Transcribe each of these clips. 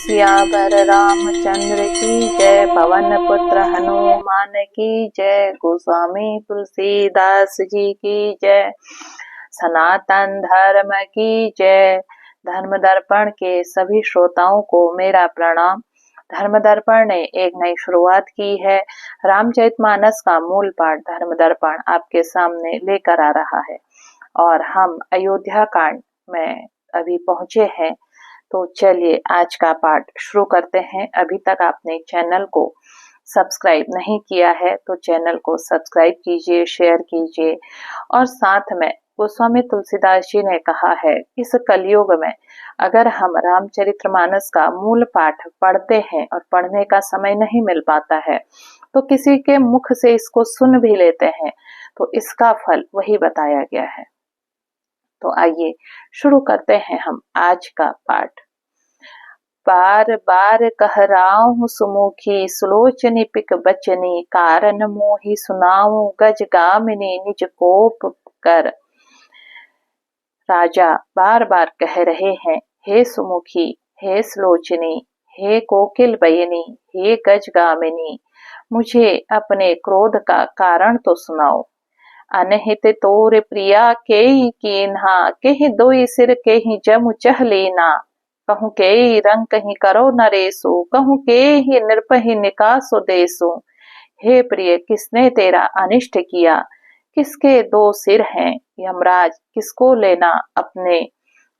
सियावर रामचंद्र की जय, पवन पुत्र हनुमान की जय, गोस्वामी तुलसीदास जी की जय, सनातन धर्म की जय। धर्म दर्पण के सभी श्रोताओं को मेरा प्रणाम। धर्म दर्पण ने एक नई शुरुआत की है। रामचरितमानस का मूल पाठ धर्म दर्पण आपके सामने लेकर आ रहा है और हम अयोध्या कांड में अभी पहुंचे हैं। तो चलिए आज का पाठ शुरू करते हैं। अभी तक आपने चैनल को सब्सक्राइब नहीं किया है तो चैनल को सब्सक्राइब कीजिए, शेयर कीजिए। और साथ में गोस्वामी तुलसीदास जी ने कहा है, इस कलयुग में अगर हम रामचरितमानस का मूल पाठ पढ़ते हैं और पढ़ने का समय नहीं मिल पाता है तो किसी के मुख से इसको सुन भी लेते हैं तो इसका फल वही बताया गया है। तो आइए शुरू करते हैं हम आज का पाठ। बार बार कहराऊं सुमुखी, सुलोचनी पिक बचनी, कारण मोहि सुनाऊं गज गामिनी निज कोप कर। राजा बार बार कह रहे हैं, हे सुमुखी, हे सुलोचनी, हे कोकिल बयनी, हे गज गामिनी, मुझे अपने क्रोध का कारण तो सुनाओ। अनहित तोर प्रिया केहि कीन्हा, केहि दोई सिर केहि जमु चह लेना। कहूँ केहि रंग कहीं करो नरेसु, कहूँ केहि नृपहि निकासो देसु। हे प्रिय, किसने तेरा अनिष्ट किया, किसके दो सिर हैं। यमराज किसको लेना अपने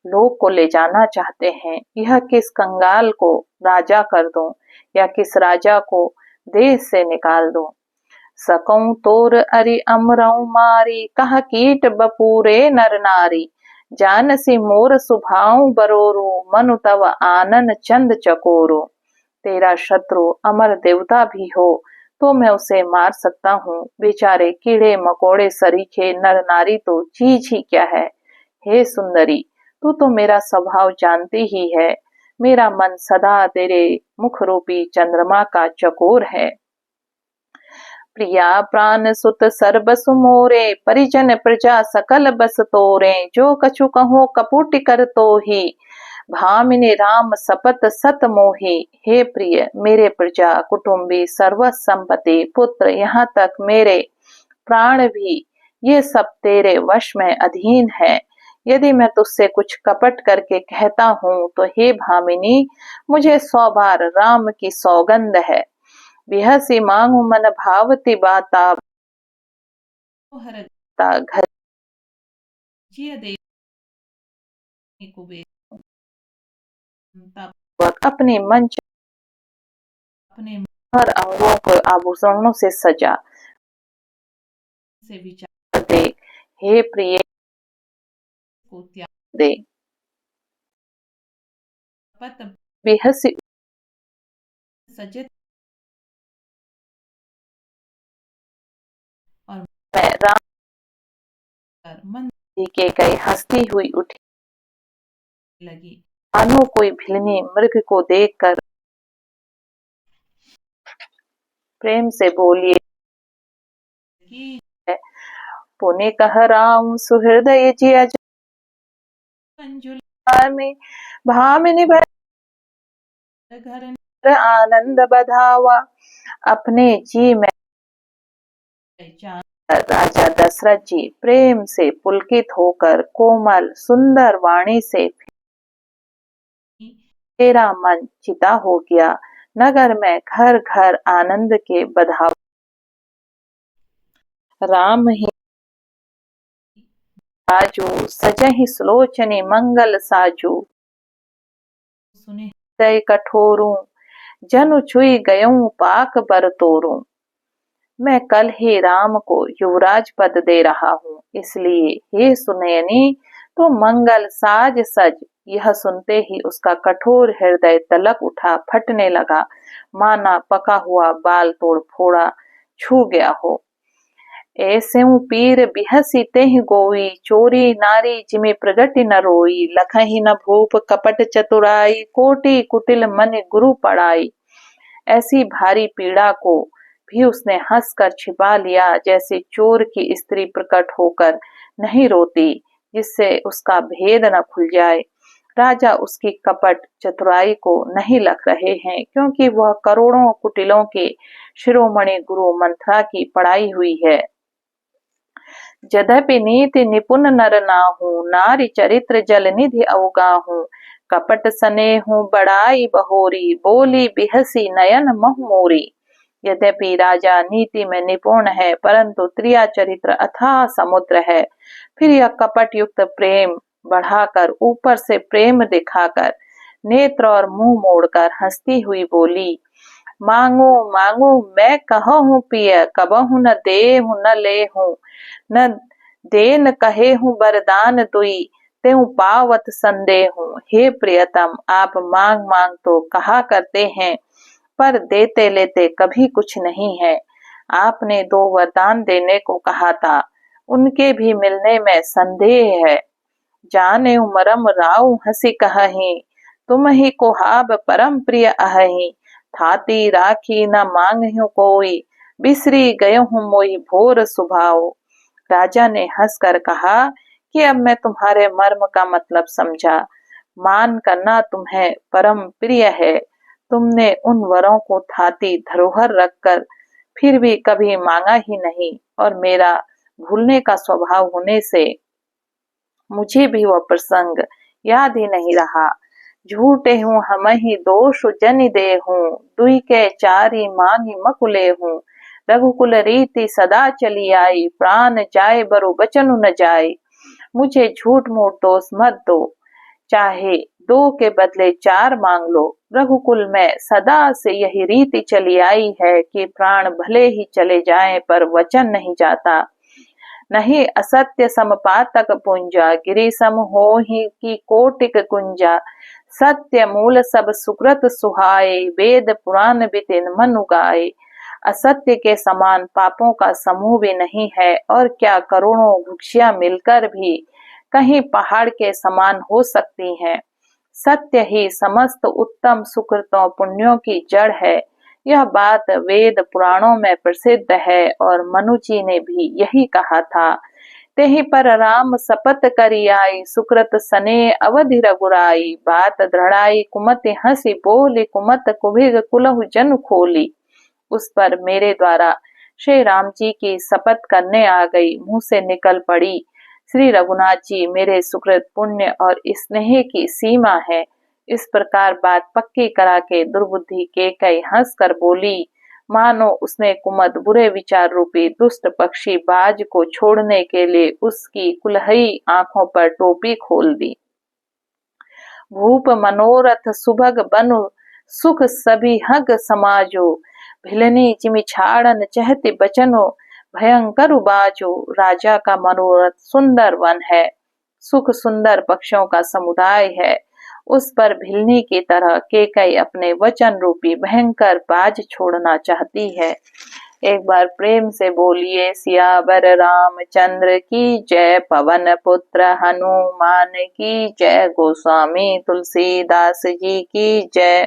लोक को ले जाना चाहते हैं। यह किस कंगाल को राजा कर दूं या किस राजा को देश से निकाल दूं। सकऊं तोर अरि अमरऊ मारी, कहा कीट बपूरे नर नारी। जानसी मोर सुभाऊ बरोरू, मनु तव आनन चंद चकोरो। तेरा शत्रु अमर देवता भी हो तो मैं उसे मार सकता हूँ, बेचारे कीड़े मकोड़े सरीखे नर नारी तो चीज ही क्या है। हे सुंदरी, तू तो मेरा स्वभाव जानती ही है। मेरा मन सदा तेरे मुख रूपी चंद्रमा का चकोर है। प्रिया प्राण सुत सर्बसु मोरे, परिजन प्रजा सकल बस तोरे। जो कछु कहो कपूट कर तो ही, भामिनी राम सपत सत मोही। हे प्रिय, मेरे प्रजा कुटुंबी सर्व संपत्ति पुत्र यहाँ तक मेरे प्राण भी ये सब तेरे वश में अधीन है। यदि मैं तुझसे कुछ कपट करके कहता हूँ तो हे भामिनी, मुझे 100 बार राम की सौगंध है। बिहसी मांगू मन भावती बाता, घर अपने मन अपने हर अंगों को आभूषणों से सजा से विचार दे। हे प्रिय को त्याग दे। बेहसी सजे और मैं राम मन के गए हंसती हुई उठी लगी, मानो कोई भिलनी मृग को देखकर प्रेम से बोलिए, पुण्य कह राम सुहृदय जी अज में भामिनी घर आनंद बधावा। अपने जी में राजा दशरथ जी प्रेम से पुलकित होकर कोमल सुंदर वाणी से, तेरा मन चिता हो गया, नगर में घर घर आनंद के बधाव। राम ही साजू सजहि सुलोचनी मंगल साजू, सुने कठोरू जनु छुई गयूं पाक बर तोरू। मैं कल ही राम को युवराज पद दे रहा हूँ, इसलिए हे सुनयनी तो मंगल साज सज। यह सुनते ही उसका कठोर हृदय तलक उठा, फटने लगा, माना पका हुआ बाल तोड़ फोड़ा छू गया हो। ऐसे पीर बिहसी तेहि गोई, चोरी नारी जिमे प्रगति न रोई। लखहि न भूप कपट चतुराई, कोटि कुटिल मन गुरु पढ़ाई। ऐसी भारी पीड़ा को भी उसने हंसकर छिपा लिया, जैसे चोर की स्त्री प्रकट होकर नहीं रोती, जिससे उसका भेद न खुल जाए। राजा उसकी कपट चतुराई को नहीं लख रहे हैं, क्योंकि वह करोड़ों कुटिलों के शिरोमणि गुरु मंथरा की पढ़ाई हुई है। यद्यपि नीति निपुण नर नाहूँ, नारी चरित्र जल निधि अवगाहूँ। कपट स्नेहु बड़ाई बहोरी, बोली बिहसी नयन महु मोरी। यद्यपि राजा नीति में निपुण है, परंतु त्रिया चरित्र अथाह समुद्र है। फिर यह कपट युक्त प्रेम बढ़ाकर, ऊपर से प्रेम दिखाकर, नेत्र और मुंह मोड़कर हंसती हुई बोली, मांगू मांगू मैं कहूँ पिय, कबहु न देहु न लेहूँ। न देन कहे हूँ वरदान दुई, त्यों पावत संदेहूँ। हे प्रियतम, आप मांग मांग तो कहा करते हैं, पर देते लेते कभी कुछ नहीं है। आपने 2 वरदान देने को कहा था, उनके भी मिलने में संदेह है। जाने मरम राउ हंसी कहही, तुम ही कोहाब परम प्रिय अहही। थाती राखी न मांगहु कोई, बिसरी गयहूँ मोहि भोर सुभाओ। राजा ने हंसकर कहा कि अब मैं तुम्हारे मर्म का मतलब समझा। मान करना तुम्हें परम प्रिय है। तुमने उन वरों को थाती धरोहर रखकर फिर भी कभी मांगा ही नहीं, और मेरा भूलने का स्वभाव होने से मुझे भी वह प्रसंग याद ही नहीं रहा। झूठे हूँ हम ही दोष जनि दे हूँ, दुई के चारी मांगी मकुले हूँ। रघुकुल रीति सदा चली आई, प्राण जाए बरु बचनु न जाए। मुझे झूठ मूठ दोष मत दो, चाहे 2 के बदले 4 मांग लो। रघुकुल में सदा से यही रीति चली आई है कि प्राण भले ही चले जाएं, पर वचन नहीं जाता। नहीं असत्य समपातक पुंजा, गिरि सम होहि की कोटिक कुंजा। सत्य मूल सब सुकृत सुहाए, वेद पुराण बितिन मनु गाए। असत्य के समान पापों का समूह भी नहीं है, और क्या करोड़ों वृक्षियां मिलकर भी कहीं पहाड़ के समान हो सकती हैं। सत्य ही समस्त उत्तम सुकृतों पुण्यों की जड़ है। यह बात वेद पुराणों में प्रसिद्ध है, और मनु जी ने भी यही कहा था। तेहि पर राम शपथ करी आई, सुकृत सने अवधि रघुराई। बात दृढ़ाई कुमति हंसी बोली, कुमत कुभिग कुलहु जन खोली। उस पर मेरे द्वारा श्री राम जी की शपथ करने आ गई, मुंह से निकल पड़ी, श्री रघुनाथ जी मेरे सुकृत पुण्य और स्नेह की सीमा है। इस प्रकार बात पक्की करा के दुर्बुद्धि केकई हंस कर बोली, मानो उसने कुमद बुरे विचार रूपी दुष्ट पक्षी बाज को छोड़ने के लिए उसकी कुल्हई आंखों पर टोपी खोल दी। भूप मनोरथ सुभग बनु, सुख सभी हग समाजो। भिलनी चिमि छाड़न चहति बचनो, भयंकर बाजो। राजा का मनोरथ सुंदर वन है, सुख सुंदर पक्षियों का समुदाय है। उस पर भिलनी की तरह केकई अपने वचन रूपी भयंकर बाज छोड़ना चाहती है। एक बार प्रेम से बोलिए, सियावर रामचंद्र की जय, पवन पुत्र हनुमान की जय, गोस्वामी तुलसीदास जी की जय।